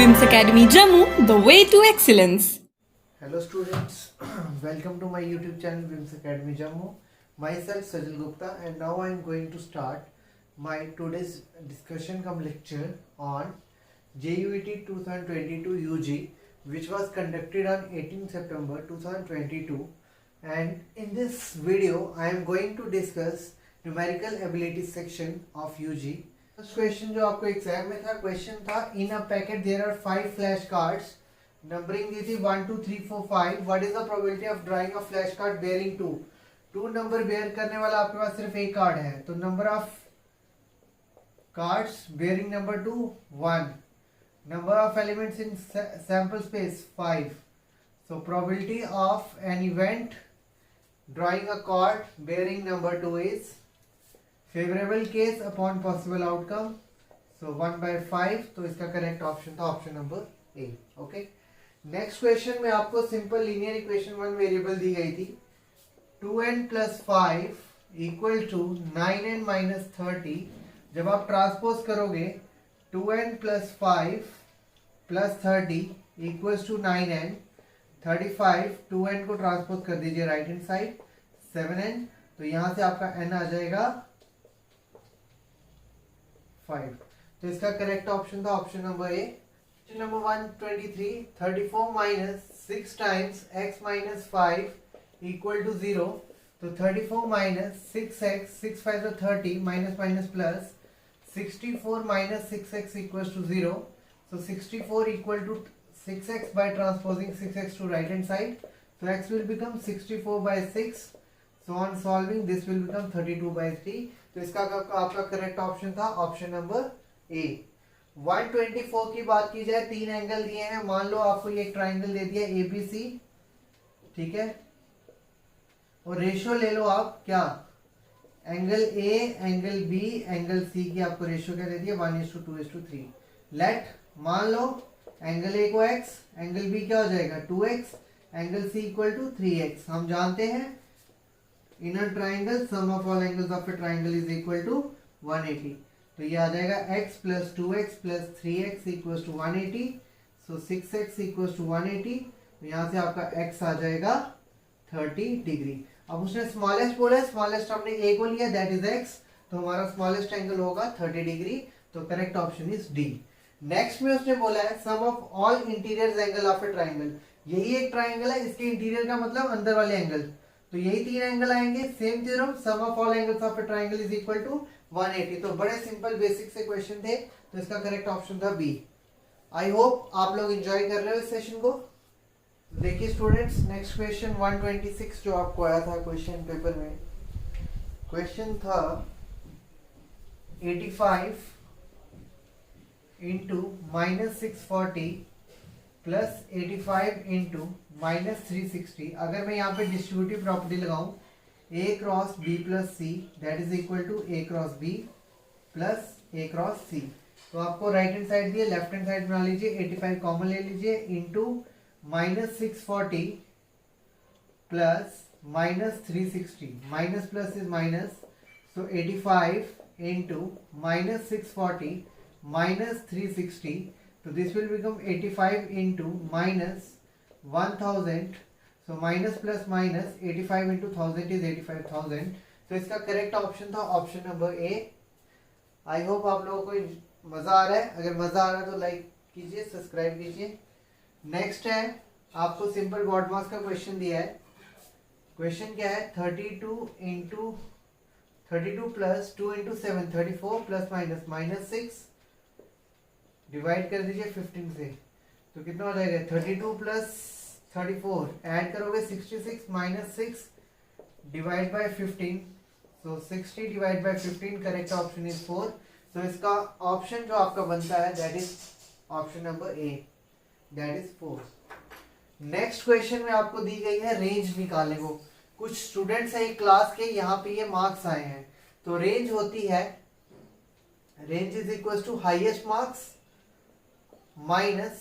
Vims Academy Jammu, the way to excellence. Hello students, welcome to my YouTube channel Vims Academy Jammu. Myself Sajal Gupta and now I am going to start my today's discussion cum lecture on JUET 2022 UG which was conducted on 18 September 2022, and in this video I am going to discuss numerical ability section of UG. First question जो आपको exam में था, question था in a packet there are 5 flash cards, numbering दी थी 1 2 3 4 5. What is the probability of drawing a flash card bearing 2 number bear करने वाला आपके पास सिर्फ एक कार्ड है, तो number of cards bearing number 2 1, number of elements in sample space 5. So probability of an event drawing a card bearing number 2 is favourable case upon possible outcome, so 1/5. तो इसका करेक्ट ऑप्शन था option number A. Okay, next question में आपको simple linear equation 1 variable दी गई थी. 2n + 5 = 9n - 30. जब आप ट्रांसपोज करोगे 2n + 5 + 30 = 9n. 35 2n को ट्रांसपोज कर दीजिए राइट हैंड साइड 7n, तो यहां से आपका n आ जाएगा 5. तो इसका करेक्ट ऑप्शन था ऑप्शन नंबर ए. Question number 123. 34 - 6 times x - 5 = 0. तो 34 - 6x 6 5 are 30 minus plus 64 - 6x = 0. So 64 = 6x by transposing 6x to right hand side. So x will become 64/6. So on solving this will become 32/3. तो इसका आपका correct option था option number ए. 124 की बात की जाए, 3 angle दिए हैं. मान लो आपको ये एक ट्राइंगल दे दिया एबीसी, ठीक है, और रेशियो ले लो आप क्या, angle a angle b angle c की आपको रेशियो क्या दे दिया 1:2:3. लेट मान लो एंगल ए को x, एंगल बी क्या हो जाएगा 2x, एंगल सी = 3x. हम जानते हैं in a triangle sum of all angles of a triangle is equal to 180. तो ये आ जाएगा x + 2x + 3x = 180. सो 6x = 180. तो यहाँ से आपका x आ जाएगा 30 डिग्री. अब उसने स्मॉलेस्ट बोला, स्मॉलेस्ट हमने a को लिया दैट इज x, तो हमारा स्मॉलेस्ट एंगल होगा 30 डिग्री. तो correct option is D. Next में उसने बोला है sum of all interior angle of a triangle. यही एक ट्राइंगल है, इसके इंटीरियर का मतलब अंदर वाले एंगल, तो यही 3 एंगल आएंगे. Same theorem sum of all angles of a triangle is equal to 180. तो बड़े सिंपल बेसिक से क्वेश्चन थे, तो इसका करेक्ट ऑप्शन था बी. आई होप आप लोग एंजॉय कर रहे हो इस सेशन को. देखिए स्टूडेंट्स, नेक्स्ट क्वेश्चन 126 जो आपको आया था क्वेश्चन पेपर में, क्वेश्चन था 85 × -640 + 85 × -360. अगर मैं यहाँ पे डिस्ट्रीब्यूटिव प्रॉपर्टी लगाऊं a cross b + c that is equal to a cross b + a cross c. तो आपको राइट हैंड साइड दिए, लेफ्ट हैंड साइड बना लीजिए, 85 कॉमन ले लीजिए, into -640 + -360. Minus plus is minus, so 85 × -640 -360. तो this will become 85 × -1000. So minus plus minus 85 × 1000 is 85,000. तो इसका करेक्ट ऑप्शन था option number A. I hope आप लोगों को मजा आ रहा है. अगर मजा आ रहा है तो लाइक कीजिए, सब्सक्राइब कीजिए. नेक्स्ट है आपको सिंपल बॉड मास का क्वेश्चन दिया है. क्वेश्चन क्या है 32 + 2 × 7 34 ± -6 डिवाइड कर दीजिए 15 से, तो कितना हो जाएगा 32 + 34 ऐड करोगे 66 - 6 divide by 15, so 60 divide by 15. Correct option is 4. तो इसका ऑप्शन जो आपका बनता है that is option number A, that is 4. Next question में आपको दी गई है रेंज निकालने को. कुछ स्टूडेंट्स है क्लास के, यहाँ पे ये मार्क्स आए हैं. तो रेंज होती है, range is equal to highest marks minus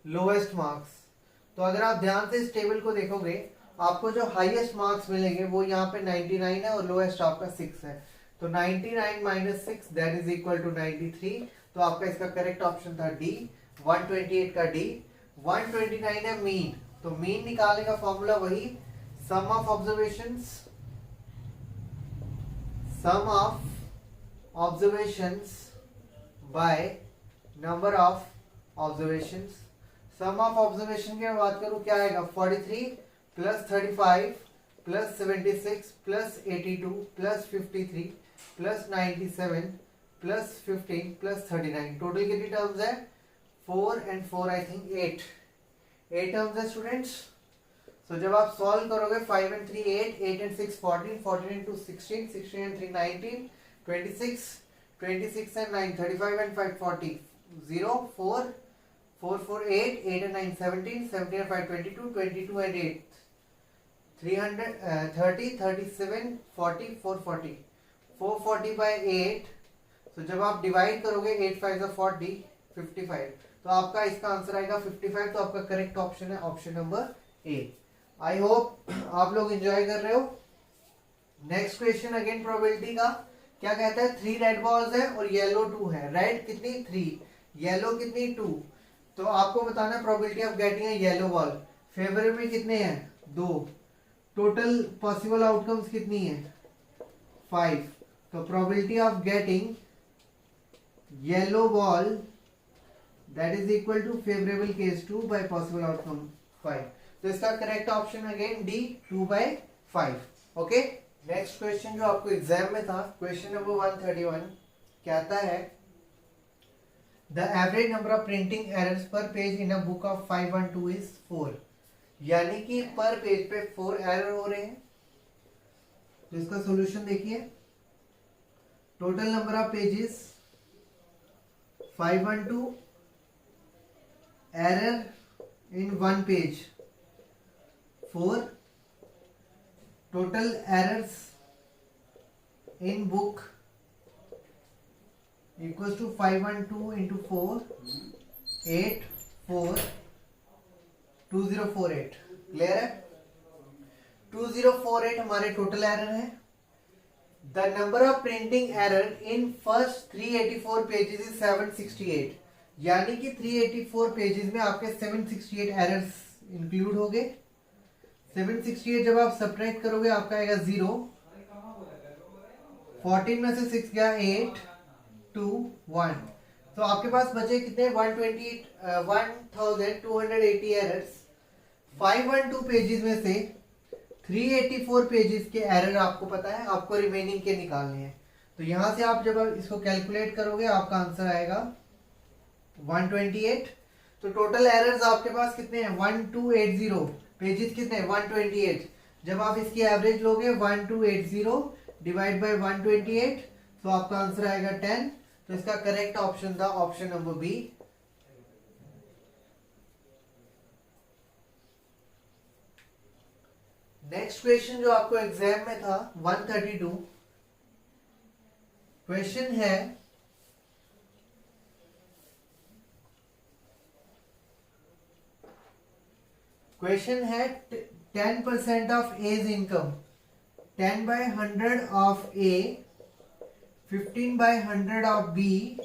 lowest marks. तो अगर आप ध्यान से इस टेबल को देखोगे, आपको जो हाईएस्ट मार्क्स मिलेंगे वो यहाँ पे 99 है और लोएस्ट आपका 6 है. तो 99 - 6 दैट इज इक्वल टू 93. तो आपका इसका करेक्ट ऑप्शन था डी, 128 का डी, 129 है मीन, तो मीन निकालने का फॉर्मूला वही sum of observations, sum of observations by number of observations. Sum of observation की मैं बात करूं क्या आएगा, 43 plus 35 plus 76 plus 82 plus 53 plus 97 plus 15 plus 39। Total कितनी टर्म्स है, 4 and 4 आई थिंक 8 टर्म्स है स्टूडेंट्स। सो जब आप सॉल्व करोगे 5 and 3 8 and 6 14 14 and 2 16 16 and 3 19 26 26 and 9 35 and 5 40 0 4 4 4 8 8 and 9 17 17 and 5 22 22 and 8 300 30 37 40 440 440 by 8। तो जब आप डिवाइड करोगे 8 5 40 55, तो आपका इसका आंसर आएगा 55। तो आपका करेक्ट ऑप्शन है option number A. I hope आप लोग एंजॉय कर रहे हो। नेक्स्ट क्वेश्चन अगेन प्रोबेबिलिटी का क्या कहता है, 3 रेड बॉल्स है और येलो 2 है। रेड कितनी 3, येलो कितनी 2। तो आपको बताना है probability of getting a yellow ball. Favourable कितने हैं 2, टोटल पॉसिबल आउटकम्स कितनी है 5। तो probability of getting yellow ball that is equal to favourable case 2 by possible outcome 5। तो इसका correct option again D 2/5। Okay, next question जो आपको exam में था, क्वेश्चन नंबर 131 कहता है the average number of printing errors per page in a book of 512 is 4। यानी कि पर पेज पे 4 एरर हो रहे हैं। तो इसका सॉल्यूशन देखिए, total number of pages 512, error in one page 4, total errors in book equals to 512 into 4 8 4 2048। Clear है, 2048 हमारे टोटल एरर है। The number of printing error in first 384 pages is 768। यानी कि 384 पेजेस में आपके 768 एरर्स इंक्लूड हो गए। 768 जब आप सब्ट्रैक्ट करोगे आपका आएगा 0, 14 में से 6 गया 8 2 1। तो आपके पास बचे कितने 1280 एरर्स। 512 पेजेस में से 384 पेजेस के एरर आपको पता है, आपको रिमेनिंग के निकालने हैं। तो यहां से आप जब इसको कैलकुलेट करोगे आपका आंसर आएगा 128। तो टोटल एरर्स आपके पास कितने हैं 1280, पेजेस कितने 128। जब आप इसकी एवरेज लोगे 1280 डिवाइड बाय 128, तो आपका आंसर आएगा 10। तो इसका करेक्ट ऑप्शन था option number B. Next question जो आपको एग्जाम में था 132 क्वेश्चन है क्वेश्चन है 10% of A's income, 10/100 of A, 15/100 of B,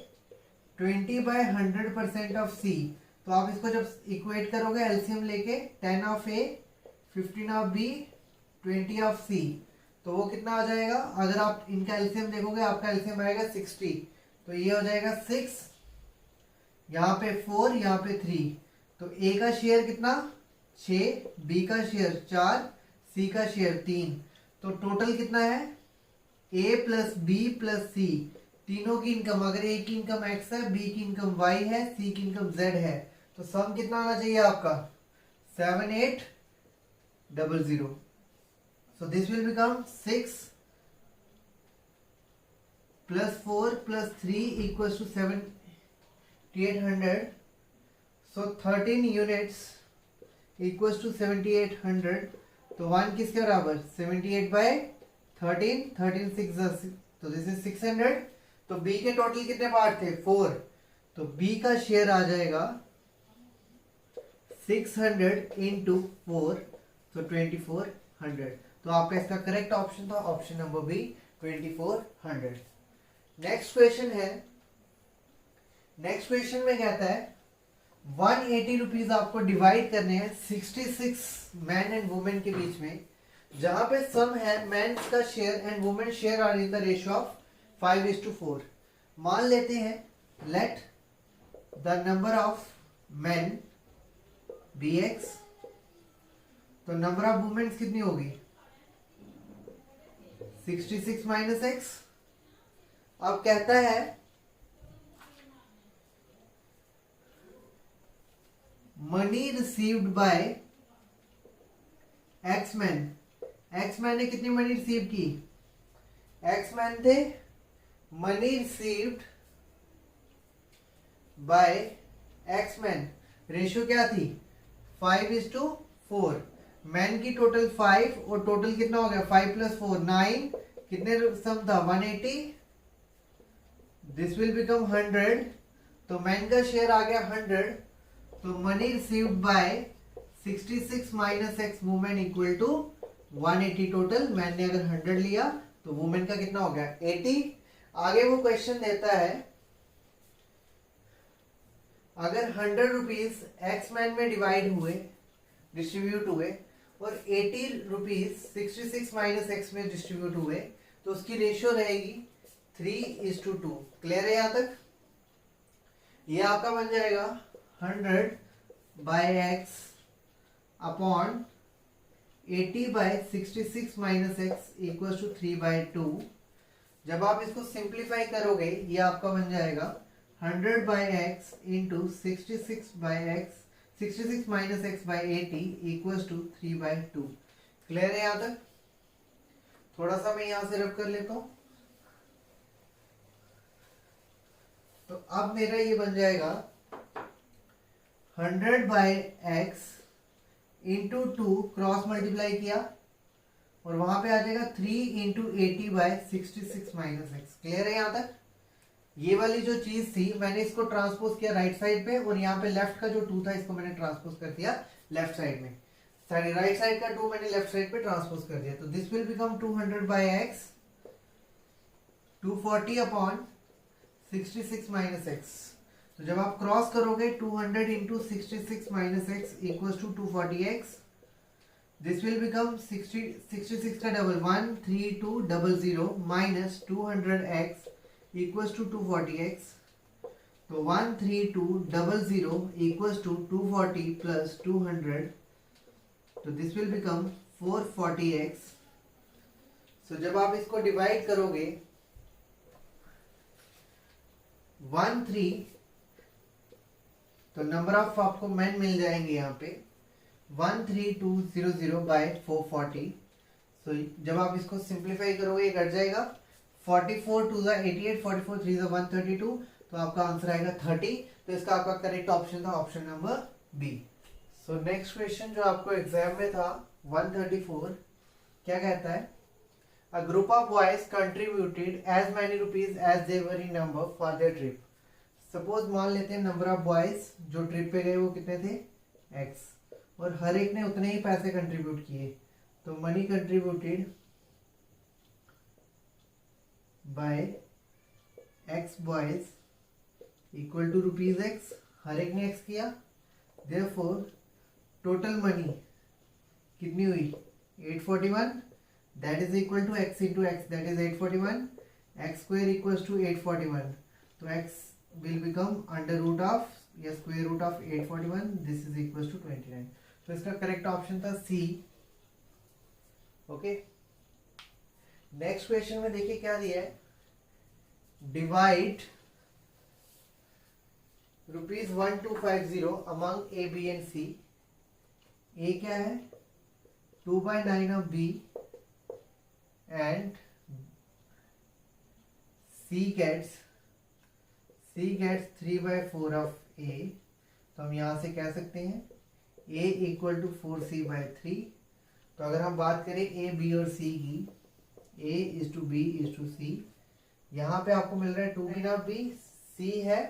20/100% of C. तो आप इसको जब इक्वेट करोगे एलसीएम लेके 10 of A, 15 of B, 20 of C, तो वो कितना आ जाएगा। अगर आप इनका एलसीएम देखोगे आपका एलसीएम आएगा 60। तो ये हो जाएगा 6, यहाँ पे 4, यहाँ पे 3। तो ए का शेयर कितना 6, बी का शेयर 4, सी का शेयर 3। तो टोटल कितना है ए प्लस बी प्लस सी, तीनों की इनकम। अगर ए की इनकम एक्स है, बी की इनकम वाई है, सी की इनकम जेड है, तो सम कितना आना चाहिए आपका 7800। So this will become 6 plus 4 plus 3 equals to 7800। So 13 units equals to 7800। तो 1 किसके बराबर 78/13, 13 6, तो दिस इज 600। तो बी के टोटल कितने पार्ट थे 4, तो बी का शेयर आ जाएगा 600 इंटू 4, तो 2400। तो आपका इसका करेक्ट ऑप्शन था option number B 2400। Next question है, नेक्स्ट क्वेश्चन में कहता है 180 रुपीज आपको डिवाइड करने हैं 66 मैन एंड वुमेन के बीच में, जहां पे सम है मैन का share and women share are in the ratio of 5:4। मान लेते हैं let the number of man be x, तो नंबर ऑफ वुमेन कितनी होगी 66 माइनस एक्स। अब कहता है money received by x man. X man ने कितनी मनी रिसीव की, एक्स मैन थे money received by x man, ratio क्या थी 5:4। मैन की टोटल 5 और टोटल कितना हो गया 5 + 4 9, कितने सम था 180, दिस विल बिकम 100। तो मैन का शेयर आ गया 100, तो money received by 66 minus x women equal to 180 total. Man ने अगर 100 लिया तो वुमेन का कितना हो गया 80। आगे वो क्वेश्चन देता है अगर 100 रुपीज एक्स मैन में डिवाइड हुए, डिस्ट्रीब्यूट हुए, और 80 रुपीज 66 माइनस एक्स में डिस्ट्रीब्यूट हुए, तो उसकी रेशियो रहेगी 3:2। क्लियर है यहाँ तक? ये आपका बन जाएगा 100 by x upon 80 by 66 minus x equal to 3/2। जब आप इसको सिंप्लीफाई करोगे ये आपका बन जाएगा 100 by x into 66 by x, 66 minus x by 80 equal to 3/2। Clear है यहाँ तक? थोड़ा सा मैं यहां से रब कर लेता हूं। तो अब मेरा ये बन जाएगा 100 by x into 2 cross multiply किया और वहां पे आ जाएगा 3 into 80 by 66 minus x. Clear है यहाँ तक? ये वाली जो चीज थी मैंने इसको ट्रांसपोज किया राइट साइड पे, और यहाँ पे लेफ्ट का जो 2 था इसको मैंने ट्रांसपोज कर दिया लेफ्ट साइड में। सॉरी, राइट साइड का 2 मैंने लेफ्ट साइड पे ट्रांसपोज कर दिया। तो this will become 200 by x 240 upon 66 minus x. तो जब आप क्रॉस करोगे 200 into 66 minus x equal to 240x, this will become 66 का double 13200 minus 200x equal to 240x। तो 13200 इक्वल टू 240 प्लस 200, तो दिस विल बिकम 440x। सो जब आप इसको डिवाइड करोगे 13, तो नंबर ऑफ आपको मैन मिल जाएंगे यहाँ पे 13200 बाय 440। सो जब आप इसको सिंप्लीफाई करोगे ये कट जाएगा 44 2 88, 44 3 132, तो आपका आंसर आएगा 30। तो इसका आपका करेक्ट ऑप्शन था option number B. So next question जो आपको एग्जाम में था 134, क्या कहता है A group of boys contributed as many rupees as they were in number for their trip. Suppose मान लेते हैं नंबर ऑफ बॉयज जो ट्रिप पे गए वो कितने थे x, और हर एक ने उतने ही पैसे कंट्रीब्यूट किए। तो money contributed by x boys equal to rupees x, हर एक ने x किया, देयरफॉर टोटल मनी कितनी हुई 841, that is equal to x into x, that is 841, x square equals to 841, तो x will become under root of या square root of 841, this is equals to 29। तो इसका करेक्ट ऑप्शन था C। Okay, next question में देखिए क्या दिया है, divide ₹1250 among A, B and C। A क्या है 2/9 of B and C gets 3/4 of A। तो हम यहां से कह सकते हैं A इक्वल टू 4C/3। तो अगर हम बात करें A, B और C की, A is to B is to C, यहाँ पे आपको मिल रहा है 2 of B, C है,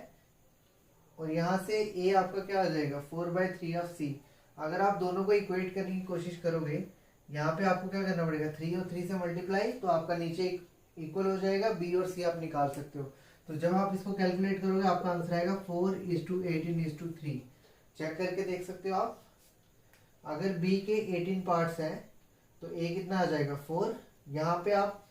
और यहाँ से A आपका क्या आ जाएगा 4/3 of C। अगर आप दोनों को इक्वेट करने की कोशिश करोगे, यहाँ पे आपको क्या करना पड़ेगा 3 और 3 से मल्टीप्लाई, तो आपका नीचे इक्वल हो जाएगा, बी और सी आप निकाल सकते हो। तो जब आप इसको कैलकुलेट करोगे आपका आंसर आएगा 4:18:3। चेक करके देख सकते हो आप। अगर b के 18 पार्ट्स हैं तो a कितना आ जाएगा 4। यहाँ पे आप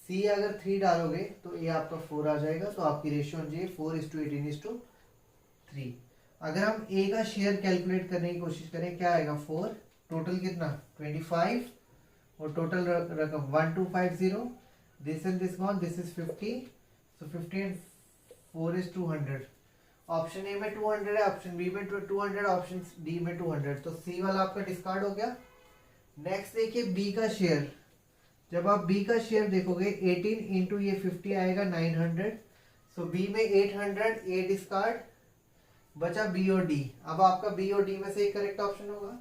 c अगर 3 डालोगे तो a आपका 4 आ जाएगा। तो आपकी रेशियो होनी चाहिए 4:18:3। अगर हम a का शेयर कैलकुलेट करने की कोशिश करें, क्या आएगा 4, टोटल कितना 25 और टोटल रकम 1250। This and this gone, this is 50, so 50 and 4 is 200। Option A में 200 है, ऑप्शन बी में 200, ऑप्शन डी में 200। तो सी वाला आपका डिस्कार्ड हो गया। नेक्स्ट देखिए बी का शेयर। जब आप बी का शेयर देखोगे 18 इंटू ये 50 आएगा 900। सो बी में 800, ए डिस्कार्ड, बचा बी और डी। अब आपका बी और डी में से एक करेक्ट ऑप्शन होगा।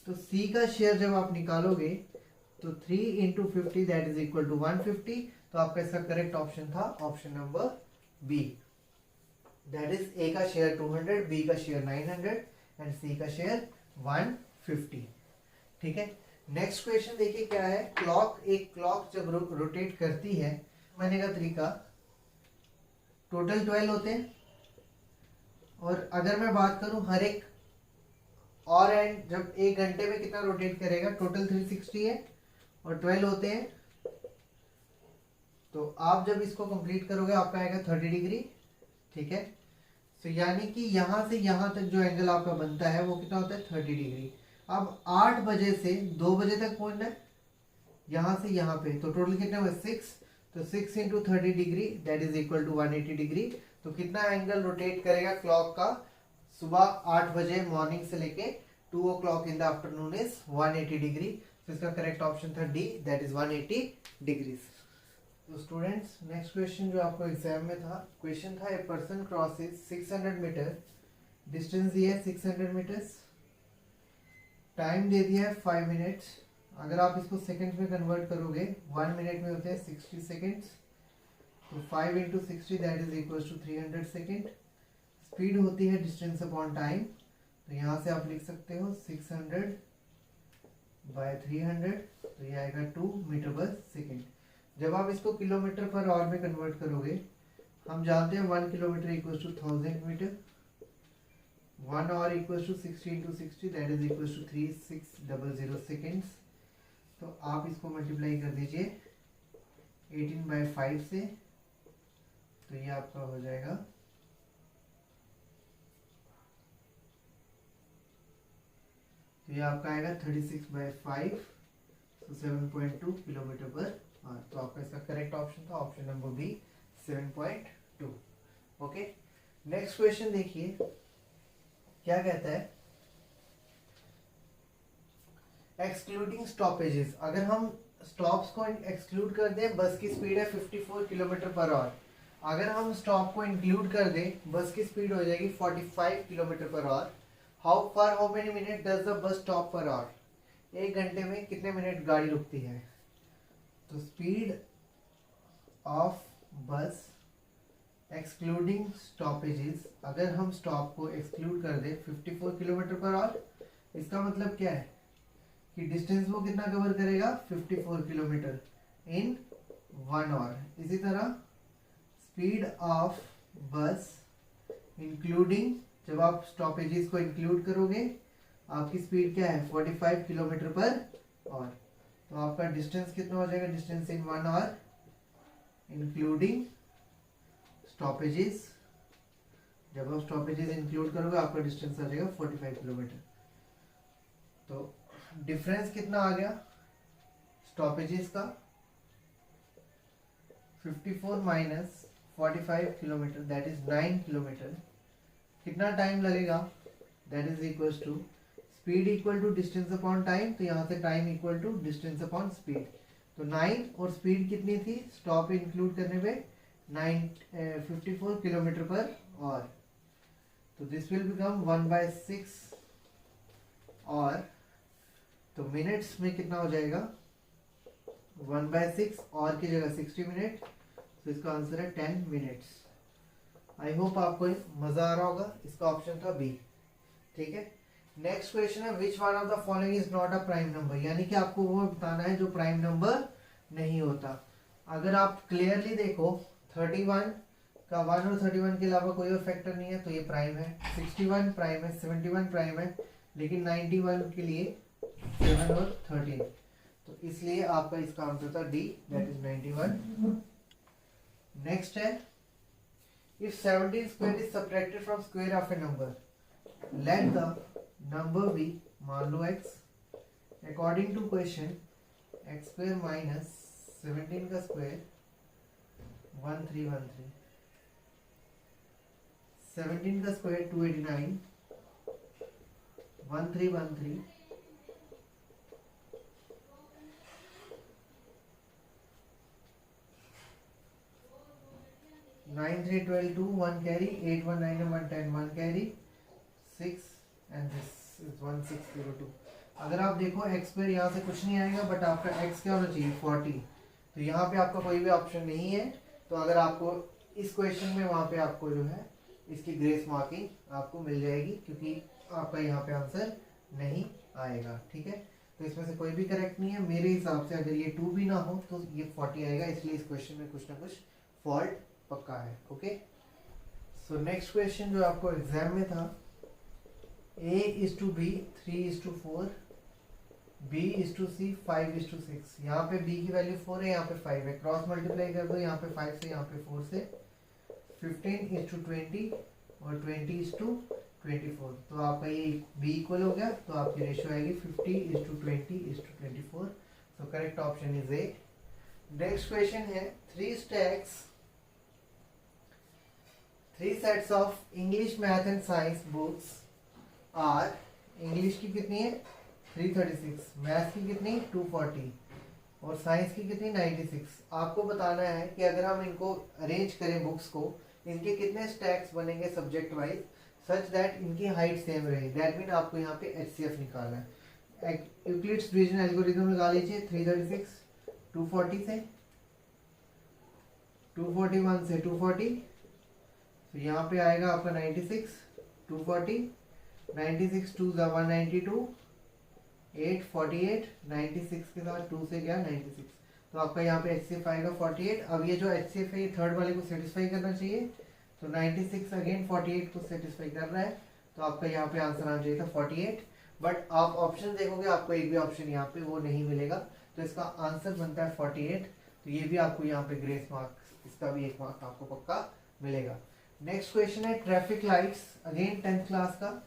तो सी का शेयर जब आप निकालोगे तो 3 into 50 that is equal to 150। तो आपका इसका करेक्ट ऑप्शन था option number B, that is A का शेयर 200, बी का शेयर 900 एंड सी का शेयर 150। ठीक है। नेक्स्ट क्वेश्चन देखिए क्या है। एक क्लॉक जब रोटेट करती है, मैंने का तरीका टोटल 12 होते हैं। और अगर मैं बात करूं हर एक और एंड जब 1 घंटे में कितना रोटेट करेगा, टोटल 360 है और 12 होते हैं। तो आप जब इसको कंप्लीट करोगे आपका आएगा 30 डिग्री। ठीक है। तो यानी कि यहां से यहां तक जो एंगल आपका बनता है वो कितना होता है 30 डिग्री। अब 8 बजे से 2 बजे तक पहुंचना है यहां से यहां पे, तो टोटल कितना हुआ 6। तो 6 into 30 degree that is equal to 180 degree. तो कितना एंगल रोटेट करेगा क्लॉक का सुबह 8 बजे मॉर्निंग से लेके 2 o'clock in the afternoon is 180 degree. तो इसका करेक्ट ऑप्शन था डी, दैट इज 180 डिग्रीज। तो स्टूडेंट्स नेक्स्ट क्वेश्चन जो आपको एग्जाम में था, क्वेश्चन था a person crosses 600 metre, distance दिया है 600 मीटर्स, टाइम दे दिया है 5 मिनट्स। अगर आप इसको सेकंड्स में कन्वर्ट करोगे 1 मिनट में होते हैं 60 सेकंड्स। तो 5 into 60 that is equal to 300 second. Speed होती है डिस्टेंस अपॉन टाइम। तो यहाँ से आप लिख सकते हो 600 बाय 300, तो ये आएगा 2 मीटर पर सेकेंड। जब आप इसको किलोमीटर पर आवर में कन्वर्ट करोगे, हम जानते हैं 1 kilometre equal to 1000 metre, 1 hour equal to 60 into 60 that is equal to 3600 seconds. तो आप इसको मल्टीप्लाई कर दीजिए 18/5 से, तो ये आपका हो जाएगा 36/5, तो 7.2 किलोमीटर पर आवर। तो आपका इसका करेक्ट ऑप्शन था option number B 7.2। Okay. Next question देखिए क्या कहता है, एक्सक्लूडिंग स्टॉपेजेस। अगर हम स्टॉप्स को एक्सक्लूड कर दें, बस की स्पीड है 54 किलोमीटर पर आवर। अगर हम स्टॉप को इंक्लूड कर दें, बस की स्पीड हो जाएगी 45 kilometre per hour. How many minute does the bus stop per hour. 1 घंटे में कितने मिनट गाड़ी रुकती है। तो स्पीड ऑफ बस एक्सक्लूडिंग स्टॉपेजेस, अगर हम स्टॉप को एक्सक्लूड कर दें 54 किलोमीटर पर आवर, इसका मतलब क्या है कि डिस्टेंस वो कितना कवर करेगा 54 किलोमीटर इन 1 आवर। इसी तरह स्पीड ऑफ बस इंक्लूडिंग, जब आप स्टॉपेजेस को इंक्लूड करोगे आपकी स्पीड क्या है 45 किलोमीटर पर आवर। तो आपका डिस्टेंस कितना हो जाएगा, distance in 1 hour including stoppages. जब आप स्टॉपेजेस इंक्लूड करोगे आपका डिस्टेंस आ जाएगा 45 किलोमीटर। तो डिफरेंस कितना आ गया स्टॉपेजेस का, 54 minus 45 kilometre that is 9 kilometre. कितना टाइम लगेगा, that is equal to speed equal to distance upon time. तो यहाँ से time equal to distance upon speed. तो 9 और स्पीड कितनी थी स्टॉप इंक्लूड करने पे 54 किलोमीटर पर आवर। तो दिस विल बिकम 1/6 और तो मिनट्स में कितना हो जाएगा 1/6 और की जगह 60 मिनट। तो इसका आंसर है 10 मिनट्स। आई होप आपको मजा आ रहा होगा। इसका ऑप्शन था बी। ठीक है। नेक्स्ट क्वेश्चन है which one of the following is not a prime number, यानी कि आपको वो बताना है जो प्राइम नंबर नहीं होता। अगर आप क्लियरली देखो 31 का 1 और 31 के अलावा कोई और फैक्टर नहीं है, तो ये प्राइम है। 61 प्राइम है, 71 प्राइम है, लेकिन 91 के लिए 7 और 13, तो इसलिए आपका इसका आंसर था डी, दैट इज 91। नेक्स्ट है, if 17 square is subtracted from square of a number, let the number be, मान लो x, अकॉर्डिंग टू क्वेश्चन x स्क्वायर माइनस 17 का स्क्वायर 1313, 17 का square 289, 1313, 9 3 12 2 1 carry, 8 1 9 1 10 1 carry, 6 and this is 1602। अगर आप देखो x स्क्वायर यहाँ से कुछ नहीं आएगा, बट आपका x क्या होना चाहिए 40, तो यहाँ पे आपका कोई भी ऑप्शन नहीं है। तो अगर आपको इस क्वेश्चन में वहाँ पे आपको जो है इसकी ग्रेस मार्किंग आपको मिल जाएगी, क्योंकि आपका यहाँ पे आंसर नहीं आएगा। ठीक है, तो इसमें से कोई भी करेक्ट नहीं है मेरे हिसाब से। अगर ये 2 भी ना हो तो ये 40 आएगा, इसलिए इस क्वेश्चन में कुछ ना कुछ फॉल्ट पक्का है। ओके, सो नेक्स्ट क्वेश्चन जो आपको एग्जाम में था, A:B 3:4, B:C 5:6। यहाँ पे B की वैल्यू 4 है, यहाँ पे 5 है, क्रॉस मल्टीप्लाई कर दो, यहाँ पे 5 से, यहाँ पे 4 से। 15:20 और 20:24, तो आपका ये B इक्वल हो गया, तो आपकी रेशियो आएगी 50:20:24। So correct option is a. Next question है, 3 sets of English, Math and Science books are, English की कितनी है 336, मैथ की कितनी 240 और साइंस की कितनी 96। आपको बताना है कि अगर हम इनको अरेंज करें बुक्स को, इनके कितने स्टैक्स बनेंगे सब्जेक्ट वाइज, सच दैट इनकी हाइट सेम रहे। दैट मीन आपको यहाँ पे HCF निकालना है। यूक्लिड्स डिवीजन एल्गोरिथम लगा लीजिए, 336 240 से, 241 से 240, तो यहाँ पे आएगा आपका 96 240, 96 2 192, 8 48, 96 के साथ 2 से गया 96, तो आपका यहाँ पे HCF आएगा 48। अब ये जो HCF है ये थर्ड वाले को सेटिस्फाई करना चाहिए, तो 96 अगेन 48 को सेटिस्फाई कर रहा है, तो आपका यहाँ पे आंसर आना चाहिए था 48। बट आप ऑप्शन देखोगे आपको एक भी ऑप्शन यहाँ पे वो नहीं मिलेगा, तो इसका आंसर बनता है 48। तो ये भी आपको यहाँ पे ग्रेस मार्क, इसका भी 1 मार्क आपको पक्का मिलेगा। नेक्स्ट क्वेश्चन है, traffic lights, again 10th class का,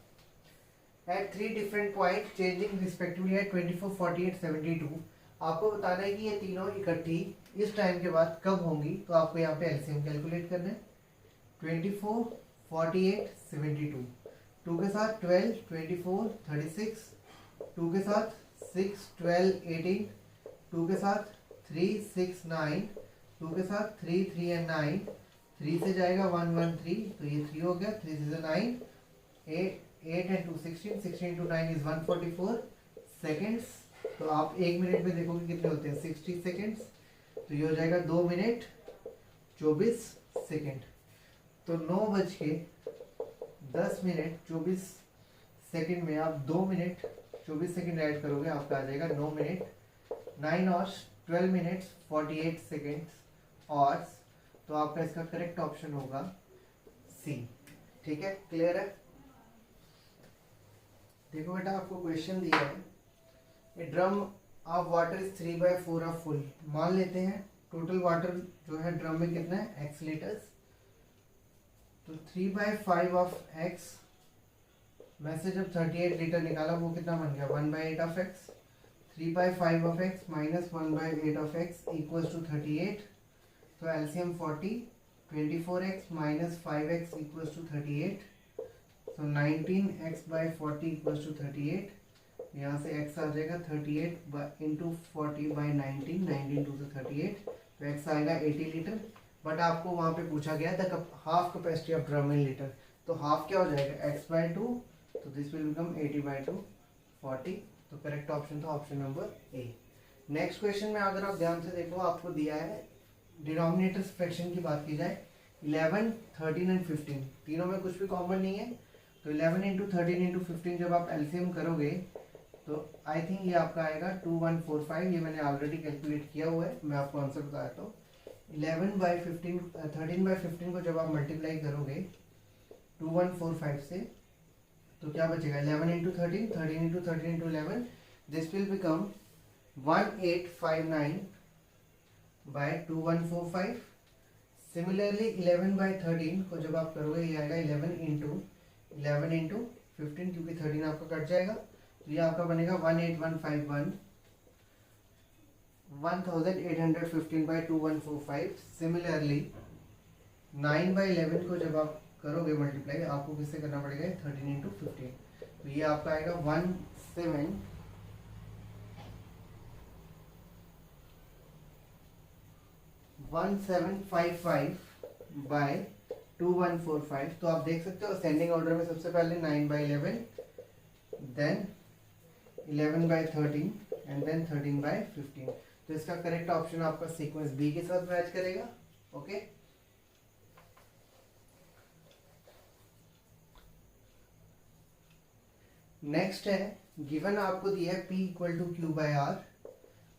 at 3 different point changing respectively at 24 48 72। आपको बताना है कि ये तीनों इकट्ठी इस टाइम के बाद कब होंगी, तो आपको यहाँ पे एलसीएम कैलकुलेट करना है। 24 48 72, 2 के साथ 12 24 36, 2 के साथ 6 12 18, 2 के साथ 3 6 9, 2 के साथ 3 3 and 9, 3 से जाएगा 1 1 3, तो ये 3 हो गया, 3 से 9, 8 and 2 16, 16 to 9 is 144 सेकेंड्स। तो आप 1 मिनट में देखोगे कितने होते हैं 60 सेकेंड्स, तो ये हो जाएगा 2 मिनट 24 सेकेंड। तो 9:10 मिनट 24 सेकेंड में आप 2 मिनट 24 सेकेंड ऐड करोगे, आपका आ जाएगा 9 मिनट 9 hours 12 minutes 48 seconds और, तो आपका इसका करेक्ट ऑप्शन होगा सी। ठीक है, क्लियर है। देखो बेटा, आपको क्वेश्चन दिया है, a drum of water is 3/4 of full. मान लेते हैं टोटल वाटर जो है ड्रम में कितना है x लीटर्स, तो 3/5 ऑफ x में से जब 38 लीटर निकाला वो कितना बन गया 1/8 of x। 3/5 of x minus 1/8 of x equals to 38, तो LCM 40, 24x minus 5x equals to 38, तो 19x/40 इक्वल्स टू 38। यहाँ से x आ जाएगा 38 इंटू 40/19, 19 टू से 38, तो x आएगा 80 लीटर। बट आपको वहाँ पे पूछा गया था half capacity of drum in litre, तो हाफ क्या हो जाएगा x/2, तो दिस विल बिकम 80/2 40। तो करेक्ट ऑप्शन था ऑप्शन नंबर ए। नेक्स्ट क्वेश्चन में अगर आप ध्यान से देखो, आपको दिया है डिनोमिनेटर फ्रैक्शन की बात की जाए, 11 13 एंड 15, तीनों में कुछ भी कॉमन नहीं है, तो 11 इंटू 13 इंटू 15 जब आप एलसीएम करोगे तो आई थिंक ये आपका आएगा 2145। ये मैंने ऑलरेडी कैलकुलेट किया हुआ है, मैं आपको आंसर बताता हूँ। 13/15 को जब आप मल्टीप्लाई करोगे 2145 से, तो क्या बचेगा? 11 into 13, 13 into 13 into 11, this will become 1859/2145। Similarly 11/13 को जब आप करोगे, ये आएगा 11 इंटू 15, क्योंकि 13 आपका कट जाएगा, तो ये आपका बनेगा 18151 1815/2145। सिमिलरली 9/11 को जब आप करोगे मल्टीप्लाई, आपको किससे करना पड़ेगा? 13 इंटू 15, तो ये आपका आएगा 1755/2145। तो आप देख सकते हो असेंडिंग ऑर्डर में सबसे पहले 9/11, देन 11/13 एंड देन 13/15। तो इसका करेक्ट ऑप्शन आपका सीक्वेंस बी के साथ मैच करेगा। ओके, नेक्स्ट है, गिवन आपको दिया है P equal to Q by R,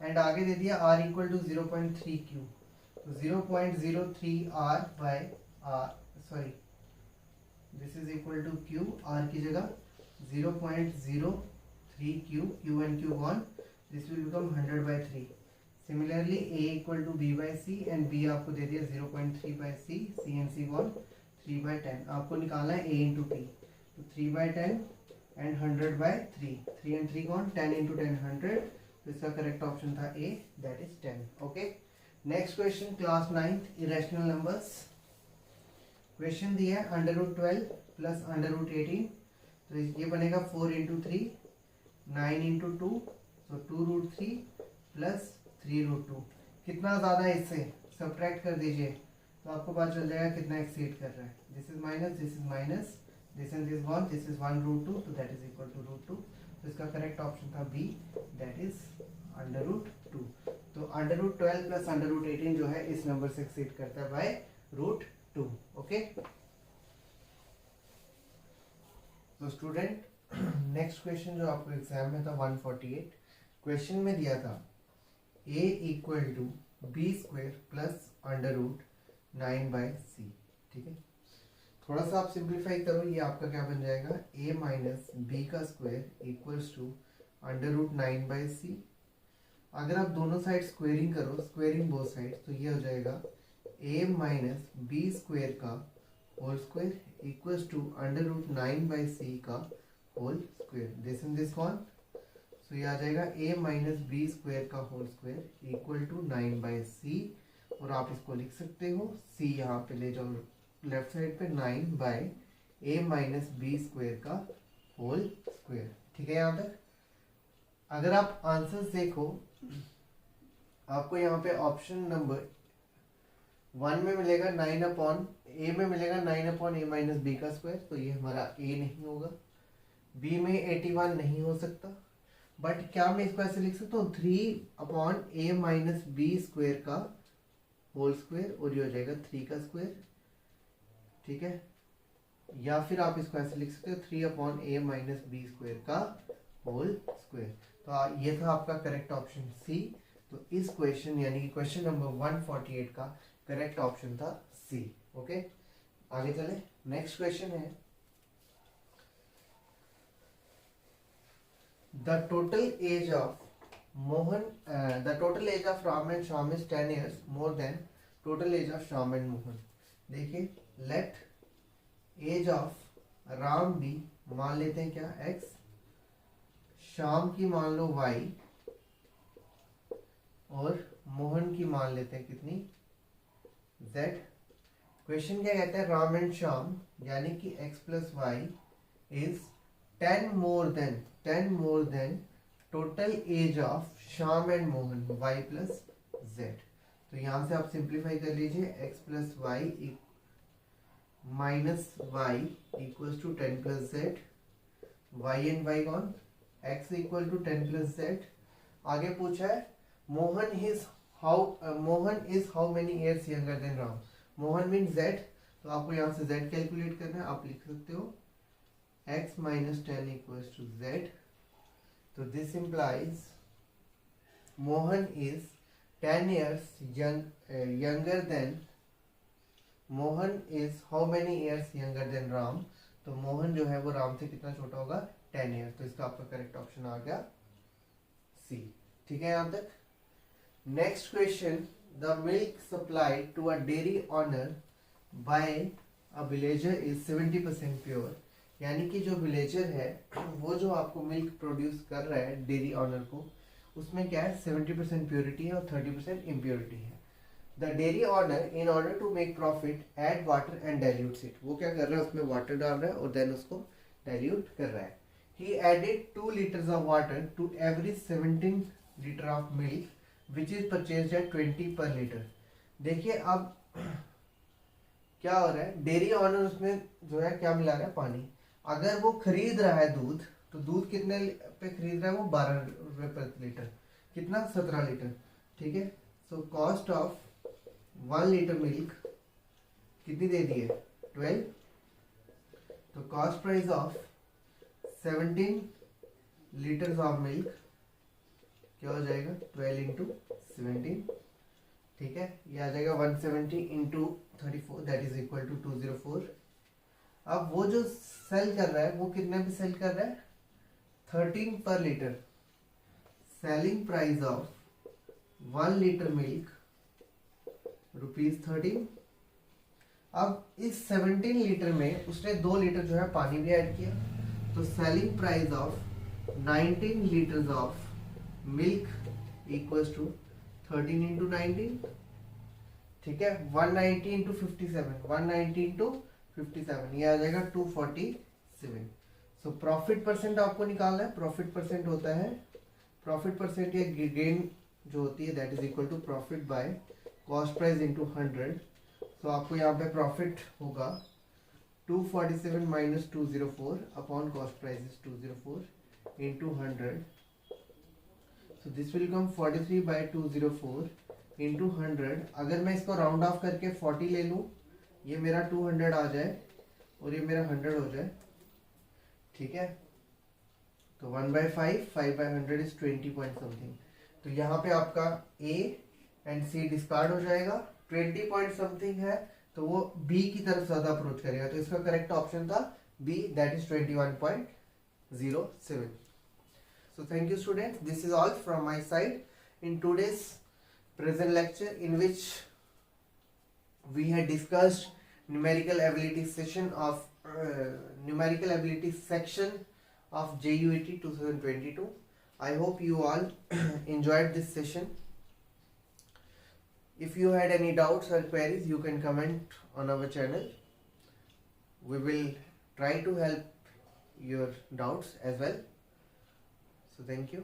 and आगे दे दिया R इक्वल टू 0.3 क्यू। तो 0.03 R by R, sorry this is equal to Q, R की जगह 0.03 Q, Q and Q gone, this will become 100/3। Similarly A equal to B by C, and B आपको दे दिया 0.3/C, C and C gone 3/10। आपको निकालना है A into T, तो 3/10 and 100/3, 3 and 3 gone, 10 into 10 100। तो इसका करेक्ट ऑप्शन था A, that is 10। Okay, next question, class 9th, irrational numbers. Question दिया है √12 प्लस √18, तो ये बनेगा 4 इंटू 3, 9 इंटू 2, तो 2√3 प्लस 3√2। कितना ज़्यादा है इससे सब्ट्रैक्ट कर दीजिए, तो आपको पता चल जाएगा कितना एक्सीड कर रहा है। This is minus, this is minus, this and this one, this is 1√2, तो दैट इज इक्वल टू √2। तो इसका करेक्ट ऑप्शन था बी, दैट इज √2। तो √12 प्लस √18 जो है इस नंबर से एक्सीड करता है बाय √2। ओके, तो स्टूडेंट नेक्स्ट क्वेश्चन जो आपको एग्जाम में था 148, क्वेश्चन में दिया था a equal to b² plus √9/c। ठीक है, थोड़ा सा आप सिंप्लीफाई करो, ये आपका क्या बन जाएगा? a माइनस बी का स्क्वायर इक्वल्स टू √9/c। अगर आप दोनों साइड स्क्वेयरिंग करो, स्क्वेयरिंग बोथ साइड, तो ये हो जाएगा a माइनस बी स्क्वायर का whole square equals to √9/c का whole square, this and this one, so ये आ जाएगा a माइनस बी स्क्वायर का whole square equal to 9/c। और आप इसको लिख सकते हो, c यहाँ पे ले जाओ लेफ्ट साइड पे, 9/a माइनस बी स्क्वायर का होल स्क्वायर। ठीक है, यहाँ तक अगर आप आंसर्स देखो, आपको यहाँ पे ऑप्शन नंबर 1 में मिलेगा 9/a में मिलेगा 9/a माइनस बी का स्क्वायर, तो ये हमारा a नहीं होगा। b में 81 नहीं हो सकता, बट क्या मैं इसको ऐसे लिख सकता हूँ 3/a माइनस बी स्क्वायर का होल स्क्वायर, और ये हो जाएगा 3 का स्क्वायर। ठीक है, या फिर आप इसको ऐसे लिख सकते हो 3/a माइनस बी स्क्वायर का होल स्क्वायर। तो ये था आपका करेक्ट ऑप्शन सी। तो इस क्वेश्चन यानी कि क्वेश्चन नंबर 148 का करेक्ट ऑप्शन था सी। ओके, आगे चले, नेक्स्ट क्वेश्चन है, the total age of Ram and Shyam is 10 years more than total age of Shyam and Mohan. देखिए, लेट एज ऑफ राम भी मान लेते हैं क्या x, श्याम की मान लो y, और मोहन की मान लेते हैं कितनी z। क्वेश्चन क्या कहता है? राम एंड श्याम यानी कि x plus y is 10 more than total age of Shyam and Mohan y plus z। तो यहां से आप सिंप्लीफाई कर लीजिए, x plus y minus y equals to 10 plus z, y and y gone, x equal to 10 plus z. आगे पूछा है Mohan is how many years younger than Ram. Mohan mean z, तो आपको यहाँ से z कैलकुलेट करना है, आप लिख सकते हो x minus 10 equals to z। तो this implies Mohan is 10 years younger than Mohan is how many years younger than Ram, तो मोहन जो है वो राम से कितना छोटा होगा, 10 ईयर। तो इसका आपका करेक्ट ऑप्शन आ गया सी। ठीक है यहाँ तक। Next question, the milk supplied to a dairy owner by a villager is 70% pure, यानी कि जो विलेजर है वो जो आपको मिल्क प्रोड्यूस कर रहा है डेयरी ऑनर को, उसमें क्या है 70% प्योरिटी है और 30% इम्प्योरिटी है। The dairy owner in order to make profit add water and dilutes it, वो क्या कर रहा है, उसमें वाटर डाल रहा है और देन उसको डाइल्यूट कर रहा है। He added 2 liters of water to every 17 litre of milk which is purchased at 20 per liter। देखिए अब क्या हो रहा है, डेयरी ऑनर उसमें जो है क्या मिला रहा है, पानी। अगर वो खरीद रहा है दूध, तो दूध कितने पे खरीद रहा है वो, 12 रुपए पर लीटर, कितना 17 लीटर। ठीक है, so cost of 1 litre milk कितनी दे दी है, 12। तो cost price of 17 litres of milk क्या हो जाएगा, 12 इंटू 17। ठीक है, ये आ जाएगा 170 into 34 that is equal to 204। अब वो जो सेल कर रहा है वो कितने में सेल कर रहा है, 13 पर litre. Selling price of 1 litre milk ₹13। अब इस 17 लीटर में उसने 2 लीटर जो है पानी भी ऐड किया, तो selling price of 19 litres of milk equals to 13 into 19। ठीक है, 190 इंटू 57, 190 इंटू 57, ये आ जाएगा 247। सो प्रॉफिट परसेंट आपको निकालना है। प्रॉफिट परसेंट होता है, प्रॉफिट परसेंट या गेन जो होती है that is equal to profit by cost price into 100। तो आपको यहाँ पे प्रॉफिट होगा 247 minus 204 upon cost price is 204 into 100। So this will come 43 by 204 into 100। अगर मैं इसको राउंड ऑफ करके 40 ले लूँ, ये मेरा 200 आ जाए और ये मेरा 100 हो जाए। ठीक है, तो 1/5, 5/100 इज 20 पॉइंट समथिंग। तो यहाँ पे आपका ए एंड सी डिस्कार्ड हो जाएगा। 20 पॉइंट समथिंग है तो वो बी की तरफ ज्यादा अप्रोच करेगा, तो इसका करेक्ट ऑप्शन था B that is 21.07। So thank you students, this is all from my side in today's present lecture, in which we had discussed numerical ability session of numerical ability section of JUET 2022. I hope you all enjoyed this session. If you had any doubts or queries, you can comment on our channel. We will try to help your doubts as well. So thank you.